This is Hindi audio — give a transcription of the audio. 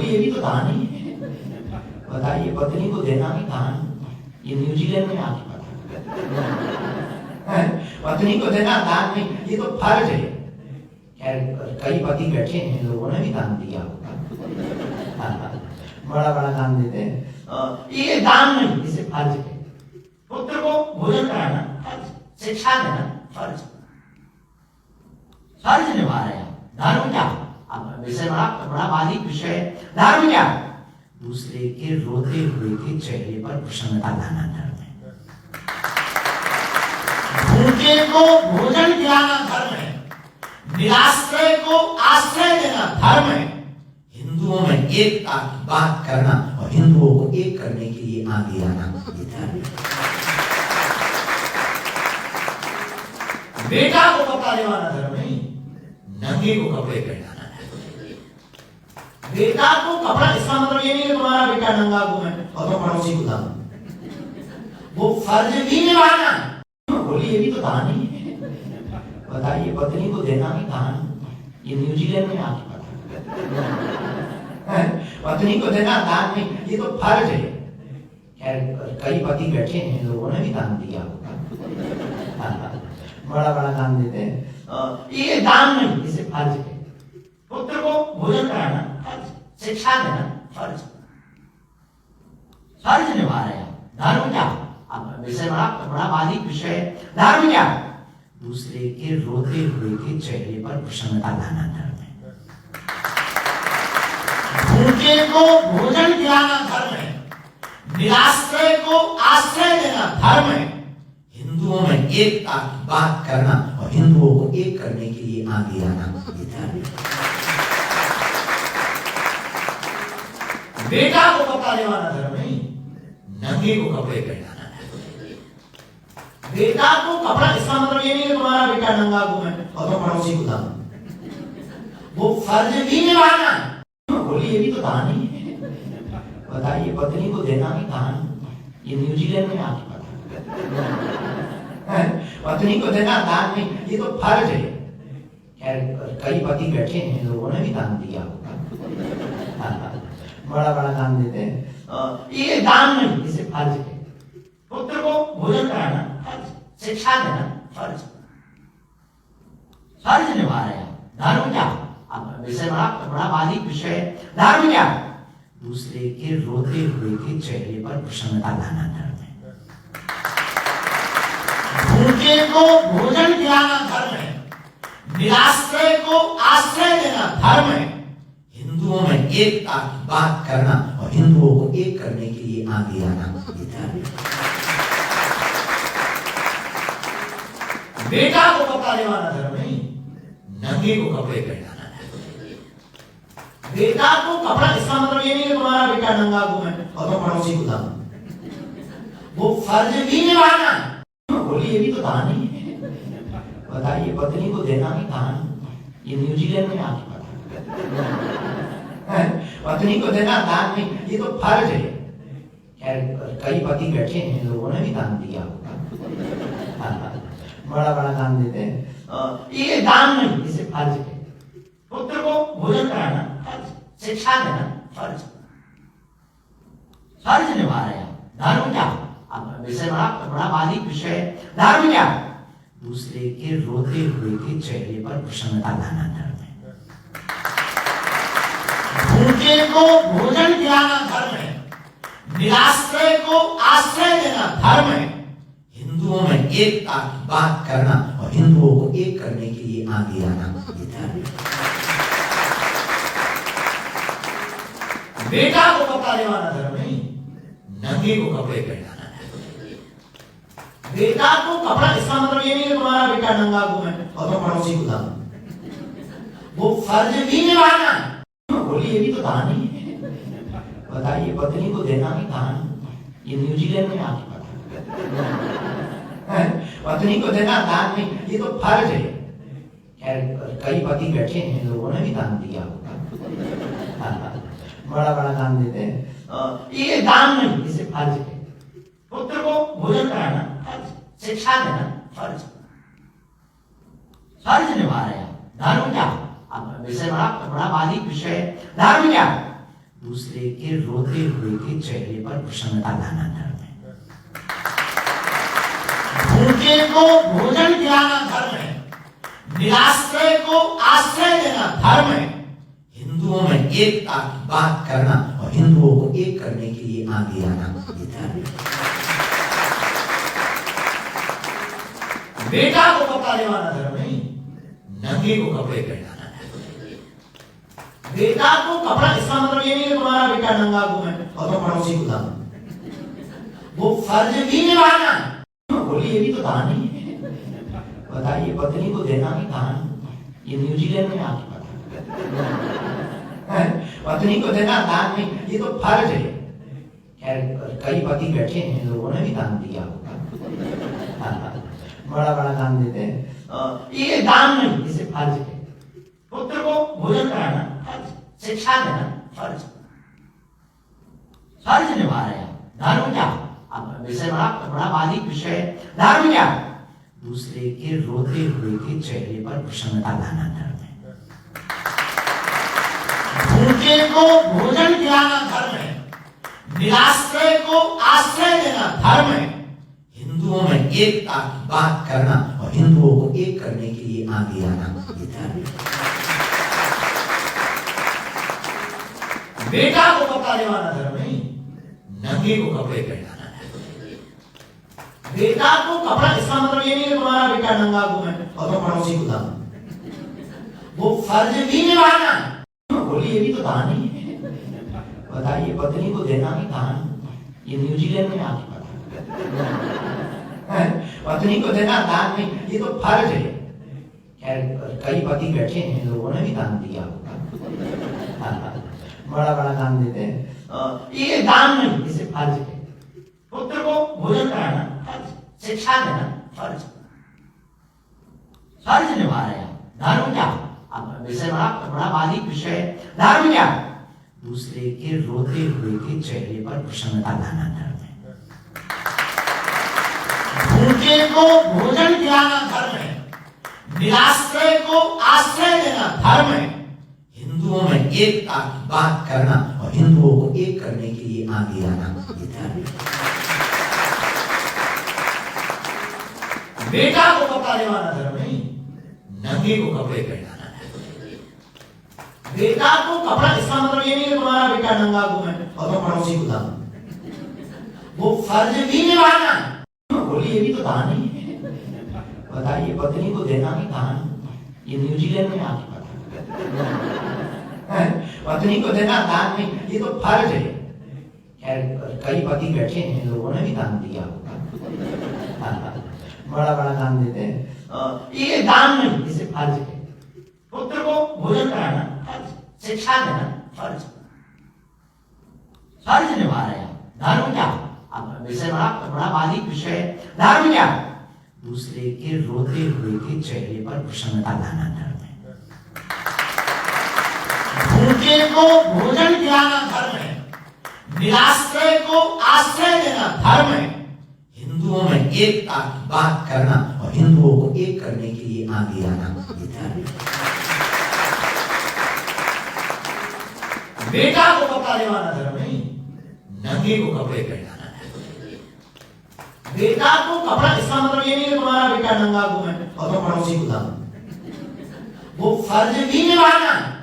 बोली ये भी तो दान ही है। बताइए, पत्नी को देना भी दान, ये न्यूजीलैंड में आके पता। पत्नी को देना दान नहीं, ये तो फर्ज है। खैर कई पति बैठे हैं, लोगों ने भी दान दिया होगा, बड़ा बड़ा दान देते हैं। ये दान नहीं, इसे फर्ज है। पुत्र को भोजन कराना फर्ज, शिक्षा देना फर्ज, फर्ज निभा रहे हैं। धर्म क्या? अब विषय बड़ा बारीक विषय है। धर्म क्या? दूसरे के रोते हुए के चेहरे पर प्रसन्नता लाना धर्म है। भूखे को भोजन खिलाना धर्म है। निराश्रय को आश्रय देना धर्म है। हिंदुओं में एकता की बात करना और हिंदुओं को एक करने के लिए आगे आना, ये धर्म है। बेटा को कपड़ा दिलाना धर्म नहीं, नंगे को कपड़े पहनाना धर्म। बेटा को कपड़ा, इसका मतलब ये नहीं कि तुम्हारा बेटा नंगा घूमे और तुम पड़ोसी को दान, वो फर्ज भी निभाना। बोली ये भी तो दान ही है। बताइए, पत्नी को देना भी दान, ये न्यूजीलैंड में आके पता। पत्नी को देना दान नहीं, ये तो फर्ज है। खैर कई पति बैठे हैं, लोगों ने भी दान दिया होगा, बड़ा बड़ा दान देते हैं। ये दान नहीं, इसे फर्ज है। पुत्र को भोजन कराना फर्ज, शिक्षा देना फर्ज, फर्ज निभा रहे हैं। धर्म क्या? अब विषय बड़ा बारीक विषय है। धर्म क्या? दूसरे के रोते हुए के चेहरे पर प्रसन्नता लाना धर्म है। भूखे को भोजन खिलाना धर्म है। निराश्रय को आश्रय देना धर्म है। हिंदुओं में एकता की बात करना और हिंदुओं को एक करने के लिए आगे आना, ये धर्म है। बेटा को कपड़ा दिलाना धर्म नहीं, नंगे को कपड़े पहनाना धर्म। बेटा को कपड़ा, इसका मतलब ये नहीं कि तुम्हारा बेटा नंगा घूमे और तुम पड़ोसी को दान, वो फर्ज भी निभाना। बोली ये भी तो दान ही है। बताइए, पत्नी को देना भी दान, ये न्यूजीलैंड में आके पता। पत्नी को देना दान नहीं, ये तो फर्ज है। खैर कई पति बैठे हैं, लोगों ने भी दान दिया होगा, बड़ा बड़ा दान देते हैं। ये दान नहीं, इसे फर्ज है। पुत्र को भोजन कराना फर्ज, शिक्षा देना फर्ज, फर्ज निभा रहे हैं। धर्म क्या? अब विषय बड़ा बारीक विषय है। धर्म क्या? दूसरे के रोते हुए के चेहरे पर प्रसन्नता लाना धर्म है। भूखे को भोजन खिलाना धर्म है। निराश्रय को आश्रय देना धर्म है। हिंदुओं में एकता की बात करना और हिंदुओं को एक करने के लिए आगे आना, ये धर्म है। बेटा को कपड़ा दिलाना धर्म नहीं, नंगे को कपड़े पहनाना धर्म। बेटा को कपड़ा, इसका मतलब ये नहीं कि तुम्हारा बेटा नंगा घूमे और तुम पड़ोसी को दान, वो फर्ज भी निभाना। बोली ये भी तो दान ही है। बताइए, पत्नी को देना भी दान, ये न्यूजीलैंड में आके पता। पत्नी को देना दान नहीं, ये तो फर्ज है। खैर कई पति बैठे हैं, लोगों ने भी दान दिया होगा, बड़ा बड़ा दान देते हैं। ये दान नहीं, इसे फर्ज है। पुत्र को भोजन कराना फर्ज, शिक्षा देना फर्ज, फर्ज निभा रहे हैं। धर्म क्या? अब विषय बड़ा बारीक विषय है। धर्म क्या? दूसरे के रोते हुए के चेहरे पर प्रसन्नता लाना धर्म है। भूखे को भोजन खिलाना धर्म है। निराश्रय को आश्रय देना धर्म है। हिंदुओं में एकता की बात करना और हिंदुओं को एक करने के लिए आगे आना, ये धर्म है। बेटा को कपड़ा दिलाना धर्म नहीं, नंगे को कपड़े पहनाना धर्म। बेटा को कपड़ा, इसका मतलब ये नहीं कि तुम्हारा बेटा नंगा घूमे और तुम पड़ोसी को दान, वो फर्ज भी निभाना। बोली ये भी तो दान ही है। बताइए, पत्नी को देना भी दान, ये न्यूजीलैंड में आके पता। पत्नी को देना दान नहीं, ये तो फर्ज है। खैर कई पति बैठे हैं, लोगों ने भी दान दिया होगा, बड़ा बड़ा दान देते हैं। ये दान नहीं, इसे फर्ज है। पुत्र को भोजन कराना फर्ज, शिक्षा देना फर्ज, फर्ज निभा रहे हैं। धर्म क्या? अब विषय बड़ा बारीक विषय है। धर्म क्या? दूसरे के रोते हुए के चेहरे पर प्रसन्नता लाना धर्म है। भूखे को भोजन खिलाना धर्म है। निराश्रय को आश्रय देना धर्म है। हिंदुओं में एकता की बात करना और हिंदुओं को एक करने के लिए आगे आना ये धर्म है। बेटा को कपड़ा दिलवाना धर्म नहीं, नंगे को कपड़े पहनाना है। बेटा को कपड़ा, इसका मतलब ये नहीं कि तुम्हारा बेटा नंगा घूमे और तुम पड़ोसी को दान, वो फर्ज भी निभाना। बोलिए ये भी तो दान ही है। बताइए, पत्नी को देना भी दान, ये न्यूजीलैंड में आके पता पत्नी को देना दान नहीं, ये तो फर्ज है। खैर कई पति बैठे हैं, लोगों ने भी दान दिया होगा, बड़ा बड़ा दान देते हैं। ये दान नहीं, इसे फर्ज है। पुत्र को भोजन कराना फर्ज, शिक्षा देना फर्ज, फर्ज निभा रहे हैं। धर्म क्या? अब विषय बड़ा बारीक विषय है। धर्म क्या? दूसरे के रोते हुए के चेहरे पर प्रसन्नता लाना धर्म है। भूखे को भोजन खिलाना धर्म है। निराश्रय को आश्रय देना धर्म है। हिंदुओं में एकता की बात करना और हिंदुओं को एक करने के लिए आगे आना ये धर्म है। बेटा को कपड़ा दिलवाना धर्म नहीं, नंगे को कपड़े पहनाना है। बेटा को कपड़ा, इसका मतलब ये नहीं कि तुम्हारा बेटा नंगा घूमे और तुम पड़ोसी को दान, वो फर्ज भी निभाना। बोलिए ये भी तो दान ही है। बताइए, पत्नी को देना भी दान, ये न्यूजीलैंड में आके पता पत्नी को देना दान नहीं, ये तो फर्ज है। खैर कई पति बैठे हैं, लोगों ने भी दान दिया होगा, बड़ा बड़ा दान देते हैं। ये दान नहीं, इसे फर्ज है। पुत्र को भोजन कराना फर्ज, शिक्षा देना फर्ज, फर्ज निभा रहे हैं। धर्म क्या? अब विषय बड़ा बारीक विषय है। धर्म क्या? दूसरे के रोते हुए के चेहरे पर प्रसन्नता लाना धर्म है। भूखे को भोजन खिलाना धर्म है। निराश्रय को आश्रय देना धर्म है। हिंदुओं में एकता की बात करना और हिंदुओं को एक करने के लिए आगे आना ये धर्म है। बेटा को कपड़ा दिलवाना धर्म नहीं, नंगे को कपड़े पहनाना है। बेटा को कपड़ा, इसका मतलब ये नहीं कि तुम्हारा बेटा नंगा घूमे और तुम पड़ोसी को दान, वो फर्ज भी निभाना। बोलिए ये भी तो दान ही है। बताइए, पत्नी को देना भी दान, ये न्यूजीलैंड में आके पता पत्नी को देना दान नहीं, ये तो फर्ज है। खैर कई पति बैठे हैं, लोगों ने भी दान दिया होगा, बड़ा बड़ा दान देते हैं। ये दान नहीं, इसे फर्ज है। पुत्र को भोजन कराना फर्ज, शिक्षा देना फर्ज, फर्ज निभा रहे हैं। धर्म क्या? अब विषय बड़ा बारीक विषय है। धर्म क्या? दूसरे के रोते हुए के चेहरे पर प्रसन्नता लाना धर्म है। भूखे को भोजन खिलाना धर्म है। निराश्रय को आश्रय देना धर्म है। हिंदुओं में एकता की बात करना और हिंदुओं को एक करने के लिए आगे आना ये धर्म है। बेटा को कपड़ा दिलवाना धर्म नहीं, नंगे को कपड़े पहनाना है। बेटा को कपड़ा, इसका मतलब ये नहीं कि तुम्हारा बेटा नंगा घूमे और तुम पड़ोसी को दान, वो फर्ज भी निभाना।